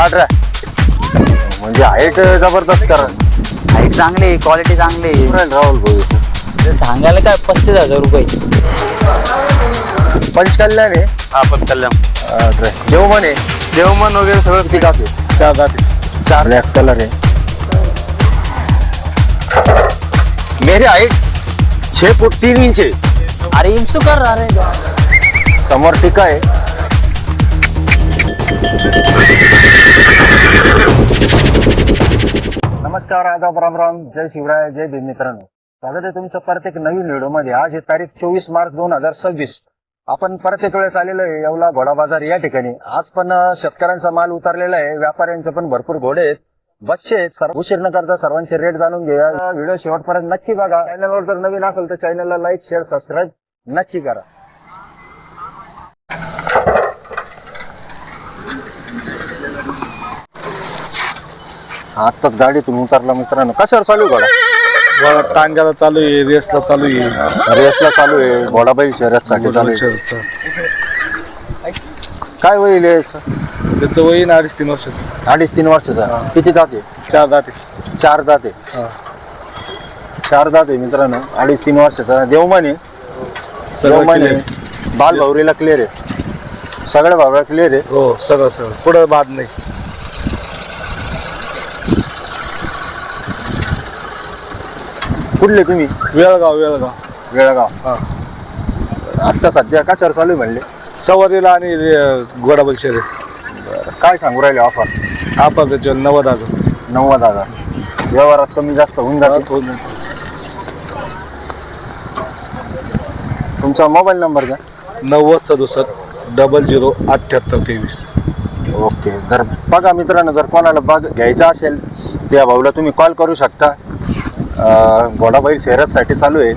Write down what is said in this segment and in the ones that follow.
18 म्हणजे हाईट जबरदस्त करा. हाईट चांगली, क्वालिटी चांगली. राहुल भाऊ सांगायला काय 35,000 रुपये. पंचकल्याण आहे. हा पंचकल्याण. देवमन आहे. देवमन वगैरे सगळं किती जाते? 4 जाते. 4 ब्लॅक कलर है. मेरी हाइट 6 फुट 3 इंच है. अरे इंसू कर रहा रे. समोर टीका आहे. नमस्कार, आदाब, राम राम, जय शिवराय, जय भीम. मित्रांनो, स्वागत आहे तुमचं परत एक नवीन व्हिडिओ मध्ये. आज आहे तारीख 24 मार्च 2026. आपण परत एक वेळेस आलेलो आहे येवला घोडा बाजार या ठिकाणी. आज पण शेतकऱ्यांचा माल उतरलेला आहे. व्यापाऱ्यांचे पण भरपूर घोडे आहेत, बच्चे आहेत. उशीर न करता सर्वांचे रेट जाणून घेऊया. व्हिडिओ शेवटपर्यंत नक्की बघा. चॅनलवर जर नवीन असेल तर चॅनलला लाईक, शेअर, सबस्क्राईब नक्की करा. आताच गाडीतून उतरला मित्रांनो. कशावर चालू घोडा? टांग्याला चालू आहे, रेसला चालू आहे. रेसला चालू आहे. घोडा बैल शर्यतीसाठी चालू आहे. काय होईल याचं? त्याचं वय 2.5-3 वर्षाचं. 2.5-3 वर्षाचा. किती दाते? 4 जाते. 4 दाते. 4 दाते मित्रांनो. 2.5-3 वर्षाचा. देवमाने बाल भावरीला क्लिअर आहे. सगळ्या भावऱ्या क्लिअर आहे. हो, सगळं पुढं बाद नाही. कुठले तुम्ही? वेळगाव. हा. आता सध्या कशावर चालू आहे म्हणले? सवारीला आणि घोडाबल शर्यत. काय सांगू राहिले ऑफर? आपण त्याच्या 90,000. 90,000. व्यवहारात कमी जास्त होऊन जाते. तुमचा मोबाईल नंबर द्या. 9067 00 7823. ओके. जर बघा मित्रांनो, जर कोणाला घ्यायचा असेल त्या भाऊला तुम्ही कॉल करू शकता. घोडा बैल शर्यतीसाठी चालू आहे,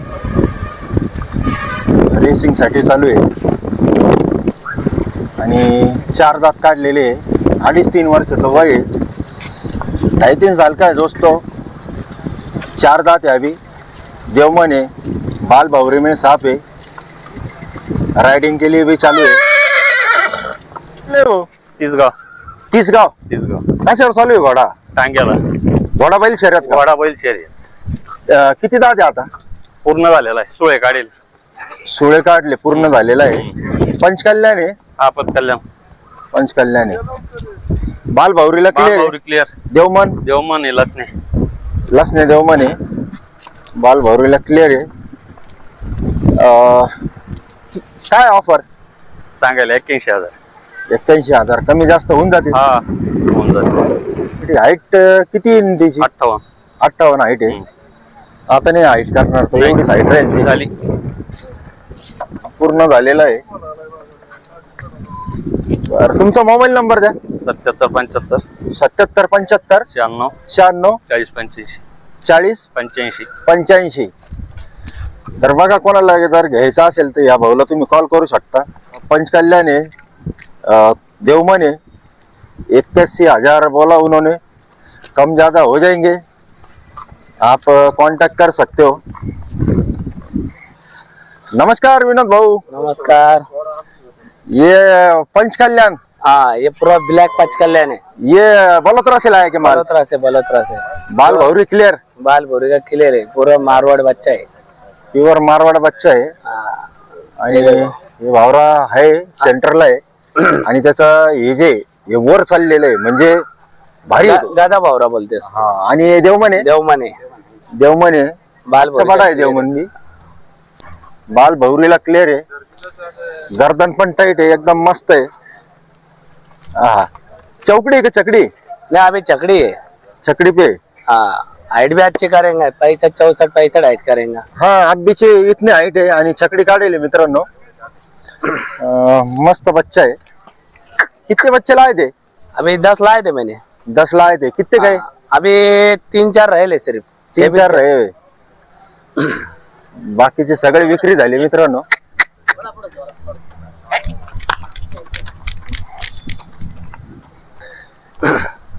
रेसिंग साठी चालू आहे आणि 4 दात काढलेले आहे. 2.5-3 वर्षाचं वय आहे. 2.5-3 साल का है दोस्तों. 4 दात है. अभी देवमन है. बाल भावरी में साफ है. राइडिंग के लिए भी चालू है. तीसगाव. कशावर चालू आहे घोडा? टांग्याला. घोडा बैल शर्यत का? घोडा बैल शर्यत. किती दात आहे आता? पूर्ण झालेला आहे. सुळे काढेल. सुळे काढले, पूर्ण झालेला आहे. पंचकल्याण आहे. हा पंचकल्याण. पंचकल्याण आहे. बाल भावरीला क्लिअर. क्लिअर. देवमन आहे. लसने देवमन आहे. बाल भावरीला क्लिअर आहे. काय ऑफर सांगायला 81,000. 81,000. कमी जास्त होऊन जाते. हा होऊन जाते. हाईट किती आहे त्याची? 58 हाईट आहे. आता नाही हाईट करणार तो, एवढीच हाईट राहील झाली. पूर्ण झालेला आहे. बरं, तुमचा मोबाईल नंबर द्या. 77 77 75 96 96 40 85 40 85. 85. तर बघा, कोणाला जर घ्यायचा असेल तर या भाऊला तुम्ही कॉल करू शकता. पंचकल्याण है, देवमन है. 81,000 बोला उन्होंने. कम ज़्यादा हो जाएंगे, आप कांटेक्ट कर सकते हो. नमस्कार विनोद भाऊ. नमस्कार. ये पंचकल्याण, हाँ, ये पूरा ब्लैक पंचकल्याण है. ये बलोत्रा से लाया के माल? बलोत्रा से. बाल भावरी क्लियर. बाल भोरी का क्लियर है. पूरा मारवाड़ बच्चा है. प्युअर मारवाड बच्चा आहे. आणि हे भावरा आहे सेंटरला आहे. आणि त्याचा हे जे हे वर चाललेलं आहे म्हणजे भारी होतो. गादा भावरा बोलते इसको. हा. आणि देवमन आहे. देवमन है. बाल बडा आहे देवमन भी. बाल भौरीला क्लिअर आहे. गर्दन पण टाईट आहे, एकदम मस्त आहे. हा. चौकड़ी है कि चकड़ी? नहीं, अभी चकड़ी है. चकड़ी पे. हाँ, हाइट भी अच्छी करेंगे. 65 हाइट करेंगे. हाँ, अभीचे इतने हाइट है आणि चकड़ी काढेल मित्रांनो. मस्त बच्चा है. कितने बच्चे लाए थे? अभी 10 लाए थे मैंने. 10 लाए थे. कितने गए? अभी 3-4 रहे सिर्फ. 3-4 रहे. बाकीचे सगळे विक्री झाले मित्रांनो.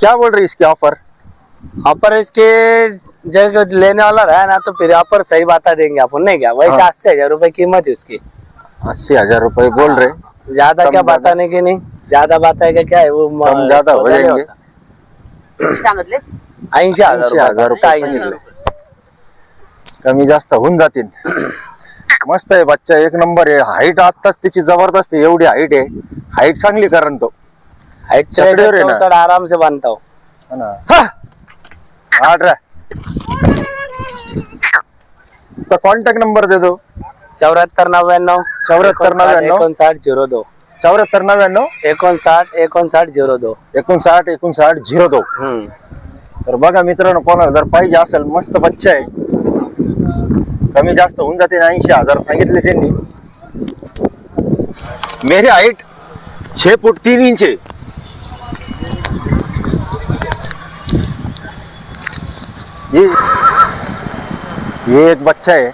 क्या बोल रही इसकी ऑफर? ऑफर इसके जब लेने वाला रहा ना तो फिर ऑफर सही बता देंगे अपन, नहीं क्या? वैसे 80,000 रुपए कीमत है उसकी. 80,000 रुपए बोल रहे. ज्यादा क्या बताने की नहीं. ज्यादा बताएगा क्या है वो, कम ज्यादा हो जाएंगे. सांगितले 80,000 80,000 रुपये 80. सांगितले. कमी जास्त होऊन जातील. मस्त आहे बच्चा, एक नंबर आहे. हाईट आताच तिची जबरदस्त आहे, एवढी हाईट आहे. हाईट चांगली करण तो. हाइट चकड़ियों रे ना। 64 आराम से बनता हो. है ना? आठ रहा तो कॉन्टॅक्ट नंबर दे दो. 7499 7499 5902 7499 5902. 59 तर बघा मित्रांनो, कोणाला जर पाहिजे असेल, मस्त बच्चा आहे. कमी जास्त होऊन जाते. 80,000 सांगितले त्यांनी. मेरी हाइट 6 फुट 3 इंच है. ये एक बच्चा है.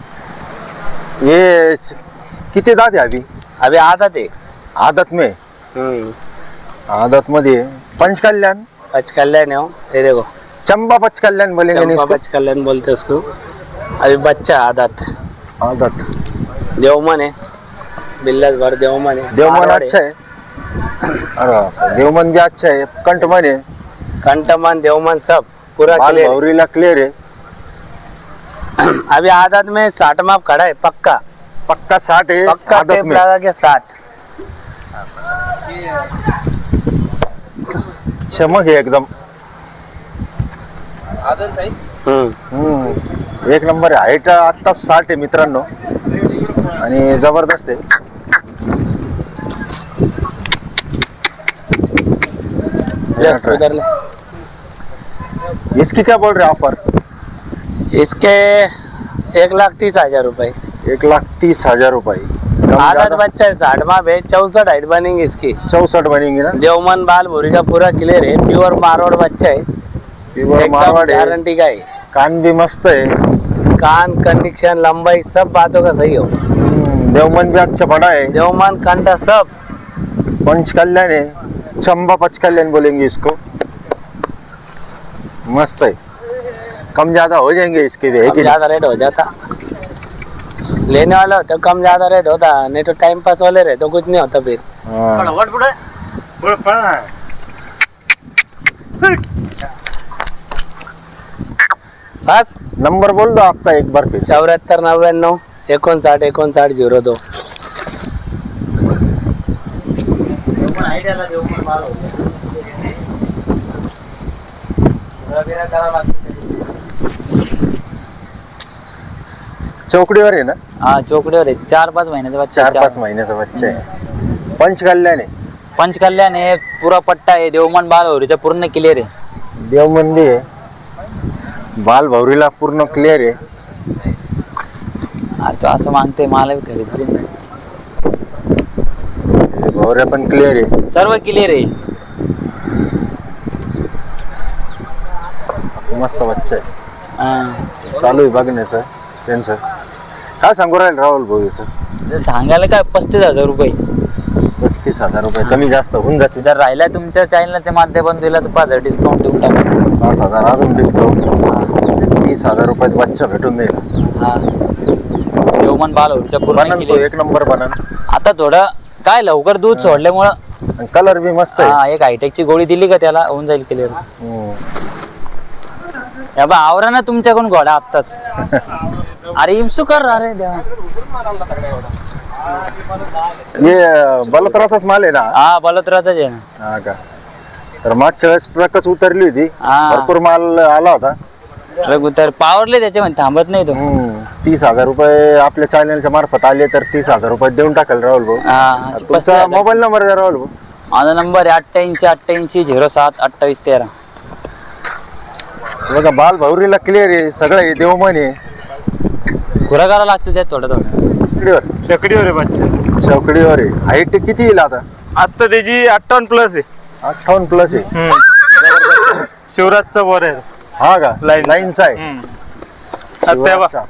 ये किती दात आहे अभी आदत है. आदत में? आदत मध्ये पंचकल्याण पचकल्याण है वो. ये देखो चंबा पंचकल्याण बोलेंगे नहीं चंपा इसको? पचकल्याण बोलते उसको. अभी बच्चा आदत आदत. देवमन है. बिल्लास भर देवमन है. देवमन मारवाड़ अच्छा है. अरे बाप रे, देवमन भी अच्छा है. कंटमन है. कंटमन देवमन सब पूरा बाल क्लियर. भौरीला क्लियर है. अभी आदत में 60 माप खड़ा है पक्का. पक्का 60 है पक्का आदत टेप में. लगा के 60. चमक है एकदम. एक नंबर आहे. हाईट आता 60 आहे मित्रांनो, आणि जबरदस्त आहे. यस, उधर ले. इसकी क्या बोल रहे ऑफर? इसके 1,30,000 रुपए. 1,30,000 रुपये. कम आदत ज्यादा? बच्चा है 60 माप है. 64 हाइट बनेंगी इसकी. 64 बनेंगी ना? देवमन बाल भूरी का पूरा क्लियर है. प्योर मारवाड़ बच्चा है. प्योर एकदम मारवाड़ है. गारंटी का है. कान भी मस्त है. कान कंडीशन लंबाई सब बातों का सही हो. देवमन भी अच्छा बड़ा है. देवमन कंटा सब. पंचकल्याण है. चंबा पंचकल्याण बोलेंगे इसको. मस्त है. कम ज्यादा हो जाएंगे इसके भी, है कम कि नहीं? ज्यादा रेट हो जाता. लेने वाला होता कम ज्यादा रेट होता, नहीं तो टाइम पास वाले रहे तो कुछ नहीं होता फिर. हाँ. बस नंबर बोल दो आपका एक बार फिर. 7499 59 02. चौकडीवर आहे ना? हा चोकड्यावर आहे. 4-5 महिन्याचा बच्चा आहे. 4-5 महिन्याचा बच्चा आहे. पंचकल्याण आहे. पंचकल्याण आहे. पुरा पट्टा आहे. देवमन बालवरीचा पूर्ण क्लिअर आहे. देवमन भी आहे. बाल भौरीला पूर्ण क्लिअर आहे. आज तो असं मागतोय मला बी खरेदी. भौऱ्या पण क्लिअर आहे. सर्व क्लिअर आहे. मस्त बच्चा आहे. हा. चालू आहे बघण्याचं त्यांचं. काय सांगू राहील राहुल भाऊ याचं? तर सांगायला काय 35,000 रुपये. 35,000 रुपये. कमी जास्त होऊन जाते. जर राहिला तुमच्या चॅनलच्या माध्यमातून दिला तर 5,000 डिस्काउंट देऊन टाकू. 5,000 अजून डिस्काउंट. 30,000 रुपयात बच्चा भेटून जाईल. हा देवमन बालवरीचा पूर्ण बनन तो क्लिअर. एक नंबर बनन. आता थोडं काय लवकर दूध सोडल्यामुळं कलर बी मस्त आहे. हा एक हायटेकची गोळी दिली का त्याला होऊन जाईल क्लिअर. हम्म. या बा आवरा ना तुमच्याकडून घोडा आत्ताच. अरे इमसू कर अरे देवा. हे बलत्राचाच माल आहे ना? हा बलत्राचाच आहे ना. हा का? तर मागच्या वेळेस ट्रकच उतरली होती. हा. भरपूर माल आला होता. ट्रक उतर पावरले त्याच्यामध्ये थांबत नाही तो. 30,000 रुपये आपल्या चॅनलच्या मार्फत आले तर 30,000 रुपये देऊन टाकेल राहुल भाऊ. हा अशी तुमचा 35,000. मोबाईल नंबर द्या राहुल भाऊ. माझा नंबर आहे 88 07 28 13. बघा बाल भौरीला क्लिअर आहे. सगळं आहे. देवमन आहे. खुरा करावं लागतं त्यात थोडं थोडं. चकडीवर. चकडीवर आहे बच्चा. चकडीवर आहे. हाईट किती येईल आता? आता त्याची 58 प्लस आहे. 58 प्लस आहे. शिवराजचा वर आहे. हा का? लाईन. लाईनचा आहे. आता बा शिवराजचा.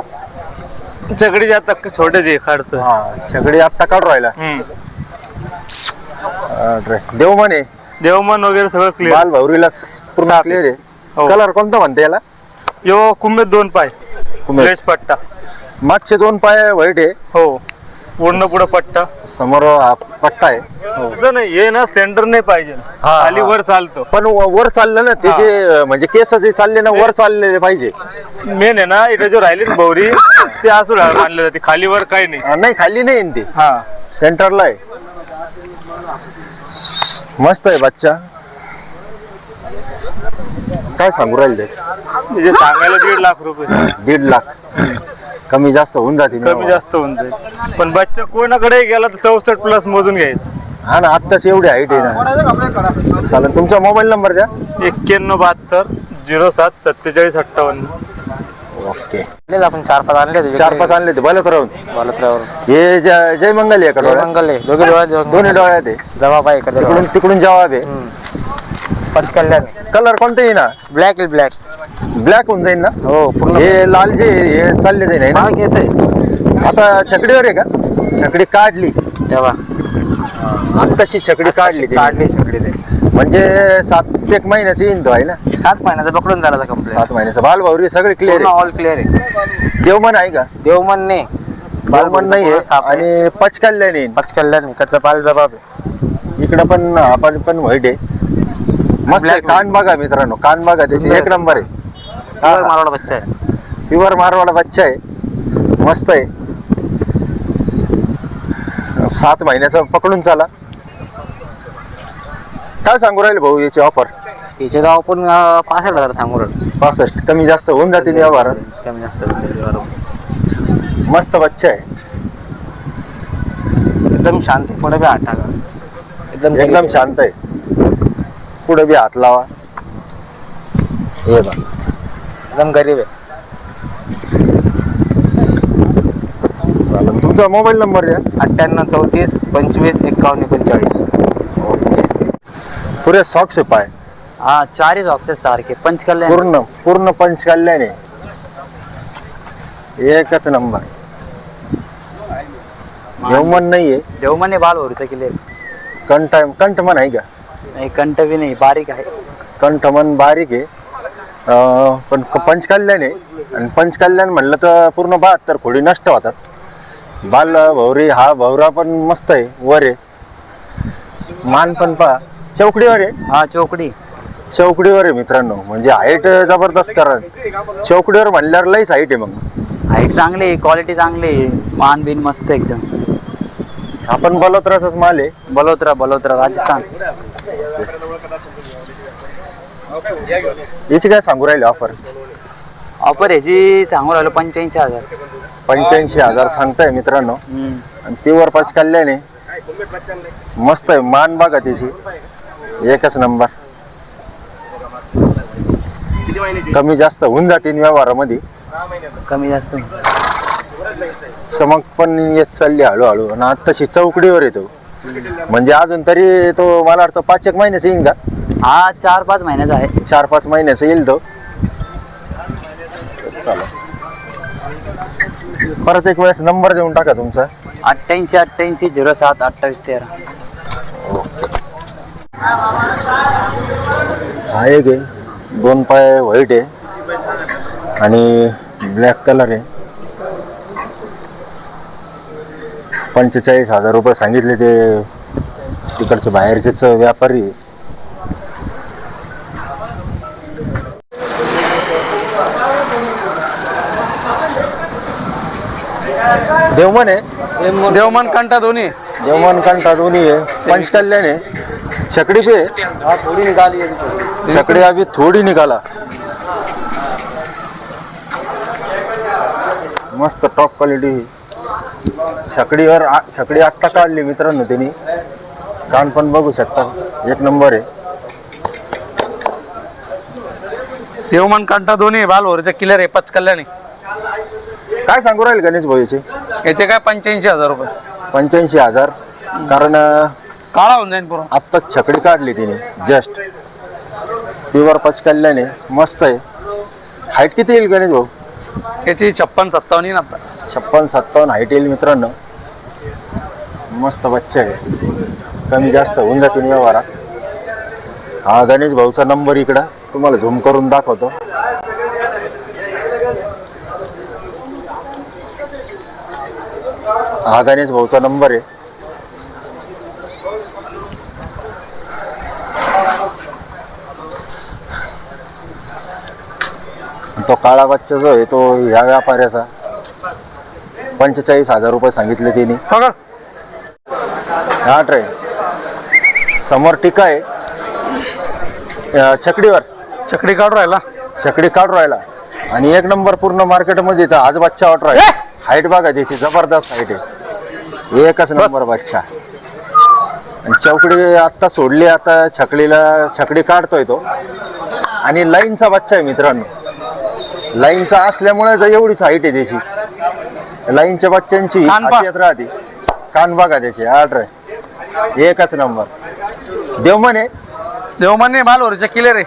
चकडी आता छोटेच आहे काढतो. हा छकडी आता काढून राहिला. देवमन आहे. देवमन वगैरे सगळं क्लिअर. बाल भौरीला पूर्ण साफ. क्लिअर आहे. हो. कलर कोणता म्हणते याला? यो कुंभेत 2 पाय. कुंभेत. फ्रेश पट्टा. मागचे 2 पाय व्हाईट आहे. हो पूर्ण पुढे पट्टा समोर हा पट्टा आहे. असं नाही हे ना सेंटर नाही पाहिजे हा, खाली हा. वर चालतो. पण वर चाललं ना ते जे म्हणजे केस जे चालले ना वर चाललेले पाहिजे. मेन आहे ना इथे जो राहिली ना भवरी ते असं मानले जाते खाली वर काही नाही. नाही खाली नाही येईन ते हा सेंटरला आहे. मस्त आहे बच्चा. काय सांगू राहिले ते? म्हणजे सांगायला 1.5 लाख रुपये 1.5 लाख कमी जास्त होऊन जाते कमी जास्त होऊन जाईल. पण बच्चा कोणाकडे गेला तर 64+ मोजून घ्यायचं. हा ना आत्ताच एवढी हाईट आहे ना. चालेल तुमचा मोबाईल नंबर द्या. 9172 07 47 58. ओके आपण 4-5 आणले होते. 4-5 आणले ते बलत राहून. बालत्रावर हे जय मंगल आहे का डोळ्यात? मंगल आहे दोघे डोळ्यात दोन्ही डोळ्यात आहे. जवाब आहे तिकडून तिकडून जवाब आहे. पंचकल्याण कलर कोणता येईल ना? ब्लॅक ब्लॅक ब्लॅक होऊन जाईल ना? हो पूर्ण हे लाल जे हे चालले जाईल ना. हा केस आहे आता छकडीवर आहे का? छकडी काढली तेव्हा आत्ताशी छकडी काढली ती. काढली सगळी ते म्हणजे 7 महिन्याची येईन तो आहे ना. 7 महिन्याचा पकडून झाला कंप्लीट 7 महिन्याचा बाल भावरी सगळे क्लिअर आहे. ऑल क्लिअर आहे. देवमन आहे का? देवमन नाही देवमन नाही आहे आणि पचकल्याण येईन. पंचकल्याण इकडचा पाल जबाब आहे. इकडं पण आपण पण व्हाईट आहे. मस्त आहे. कान बघा मित्रांनो कान बघा त्याची एक नंबर आहे. मारवाडा बच्चा आहे. प्युअर मारवाडा बच्चा आहे. मस्त आहे. 7 महिन्याचा पकडून चाला. काय सांगू राहिले भाऊ याची ऑफर? याचे गाव पण 65,000 सांगू राहिलो. 65 कमी जास्त होऊन जातील या वारात. कमी जास्त मस्त बच्चा आहे. एकदम शांत आहे. पुढे बी हात टाका एकदम शांत आहे. पुढे बी हात लावा. हे बघ एकदम गरीब आहे. चालेल तुमचा मोबाईल नंबर द्या. 98 34 25 51 39. ओके पुरे सॉक्स आहे पाय. हा 4 ऑक्सेस सारखे पंचकल्याण पूर्ण पंचकल्याण आहे. एकच नंबर. देवमन नाहीये. देवमने बालवरूचा किल्ले कंठमन आहे का? नाही कंठ बी नाही बारीक आहे. कंठमन बारीक आहे. पण पंचकल्याण आहे आणि पंचकल्याण म्हणलं तर पूर्ण 72 खोडी नष्ट होतात. बाल भवरी हा भवरा पण मस्त आहे. वर आहे. मान पण पहा चौकडीवर आहे. हा चौकडीवर आहे मित्रांनो. म्हणजे हाईट जबरदस्त करा. चौकडीवर म्हणल्यावर लईच हाईट आहे. मग हाईट चांगली क्वालिटी चांगली मान बिन मस्त एकदम. आपण बलोत्राचाच माल आहे. बलोत्रा राजस्थान. याची काय सांगू राहिले ऑफर? ऑफर ह्याची सांगू राहिलो 85,000. 85,000 सांगताय मित्रांनो. आणि प्युअर पंचकल्याण आहे. मस्त आहे. मान बघा त्याची एकच नंबर. कमी जास्त होऊन जातील व्यवहारामध्ये. कमी जास्त चमक पण येत चालली हळूहळू. आणि आत्ताशी चौकडीवर येतो. म्हणजे अजून तरी तो मला वाटतं 5-1 महिन्याचा येईल का? हा 4-5 महिन्याचा आहे. 4-5 महिन्याचा येईल तो. चला परत एक वेळेस नंबर देऊन टाका तुमचा. 88 07 28 13. हा एक आहे. 2 पाय व्हाईट आहे आणि ब्लॅक कलर आहे. 45,000 रुपये सांगितले. ते तिकडचे बाहेरचेच व्यापारी आहे. देवमन आहे. देवमन कंठा दोन्ही देवमन कंठा दोन्ही आहे. पंचकल्याण आहे. छकडी पे थोडी निघाली आहे. छकडी अभी थोडी निघाला. मस्त टॉप क्वालिटी. छकडी आत्ता काढली मित्रांनो त्यांनी. कान पण बघू शकता एक नंबर आहे. देवमन कंठा दोन्ही बालवरूचा किल्लर आहे पंचकल्याण. काय सांगू राहील गणेश भाईचे? याचे काय 85,000 रुपये. 85,000 कारण काळा होऊन जाईल पूर्ण. आत्ताच छकडी काढली तिने जस्ट. प्युअर पंचकल्याण आहे. मस्त आहे. हाईट किती येईल गणेश भाऊ? याची 56-57 येईल आता. 56-57 हाईट येईल मित्रांनो. मस्त बच्चा आहे. कमी जास्त होऊन जातील व्यवहारात. हा गणेश भाऊचा नंबर इकडं तुम्हाला झूम करून दाखवतो. हा गणेश भाऊचा नंबर आहे. तो काळा बच्चा जो आहे तो ह्या व्यापाऱ्याचा 45,000 रुपये सांगितले तिने. पकड. हा ट्रे समोर टिका आहे छकडीवर चकडी काढून राहिला. छकडी काढून राहिला आणि एक नंबर पूर्ण मार्केटमध्ये तर आज बच्चा वाट राहिला. हाईट बघा त्याची जबरदस्त हाईट आहे. एकच नंबर बच्चा. आणि चौकडी आत्ता सोडली. आता छकडी काढतोय तो आणि लाईनचा बच्चा आहे मित्रांनो. लाईनचा असल्यामुळे तर एवढीच हाईट आहे त्याची. लाईनच्या बच्च्यांची कान पहा. खासियत राहते. कान बघा त्याचे. एकच नंबर. देवमन आहे. देवमान्य मालवरीच्या किल्ले रे.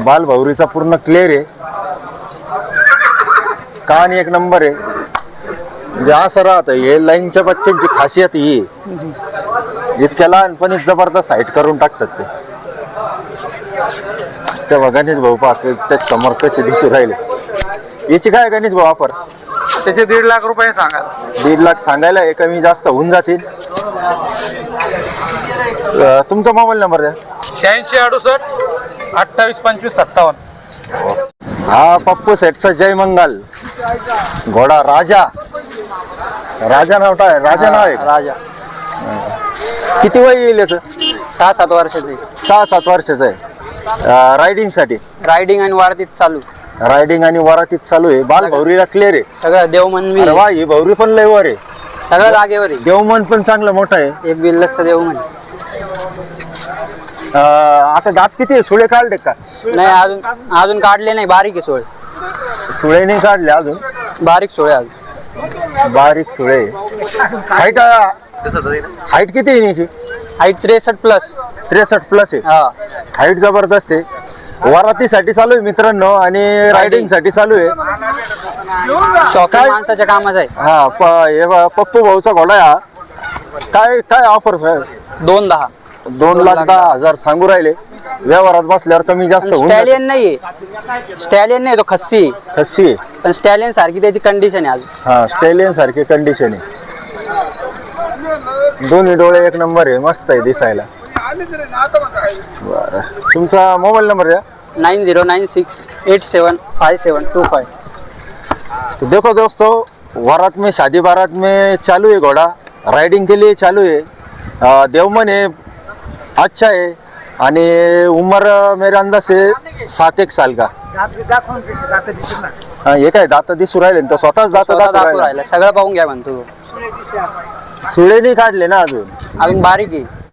बाल भौरीचा पूर्ण क्लिअर आहे. कान एक नंबर आहे. म्हणजे असं राहतं हे लाईनच्या बच्च्यांची खासियत ही आहे. इतक्या लहानपणीच जबरदस्त हाईट करून टाकतात ते. तेव्हा गणेश भाऊ पाहत त्याच्या समोर कसे दिसू राहिले. याची काय गणेश भाऊ ऑफर? त्याचे 1.5 लाख रुपये सांगा. 1.5 लाख सांगायला हे कमी जास्त होऊन जातील. तुमचा मोबाईल नंबर द्या. 86 68 28 25 57. हा पप्पू सेटचा जय मंगल घोडा राजा. राजा नाव काय? राजा नाव आहे. राजा किती वय येईल याचं? 6-7 वर्षाचे. 6-7 वर्षाचं आहे. रायडिंग साठी रायडिंग आणि वारतीत चालू. रायडिंग आणि वरातीत चालू आहे. बाल भौरीला क्लिअर आहे. सगळं देवमन मी. अरे वा ही भौरी पण लय वर आहे. सगळं जागेवर आहे. देवमन पण चांगलं मोठं आहे. एक बिल्लतचं देवमन. आता दात किती आहे? सुळे काढले का? नाही अजून काढले नाही. बारीक आहे सोळे. सुळे नाही काढले अजून. बारीक सोळे अजून. बारीक सुळे. हाईट हाईट किती आहे याची? हाईट 63+. 63+ आहे. हा. हाईट जबरदस्त आहे. वरातीसाठी चालू आहे मित्रांनो आणि रायडिंग साठी चालू आहे. शौकीन काय? माणसाच्या कामाचा आहे. हा पप्पू भाऊचा घोडा आहे हा. काय ऑफर? 2-10. 2,10,000 सांगू राहिले. व्यवहारात बसल्यावर कमी जास्त होऊन जाते. स्टॅलियन नाहीये. स्टॅलियन नाही तो खस्सी आहे. खस्सी आहे. पण स्टॅलियन सारखी त्याची कंडिशन आहे अजून. हा स्टेलियन सारखी कंडिशन आहे. दोन्ही डोळे एक नंबर आहे. मस्त आहे दिसायला. बरं तुमचा मोबाईल नंबर द्या. 9096875725. तो देखो दोस्तों बारात में शादी बारात में चालू है घोड़ा. राइडिंग के लिए चालू है. देवमन है. अच्छा है. आणि उम्र मेरे अंदाज से 7-1 साल का. हा हे काय दात दिसू राहिले तो स्वतःच दात दाखवू राहिला. सगळं पाहून घ्या म्हणतो. सुळे नाही काढले ना अजून. अजून बारीक आहे.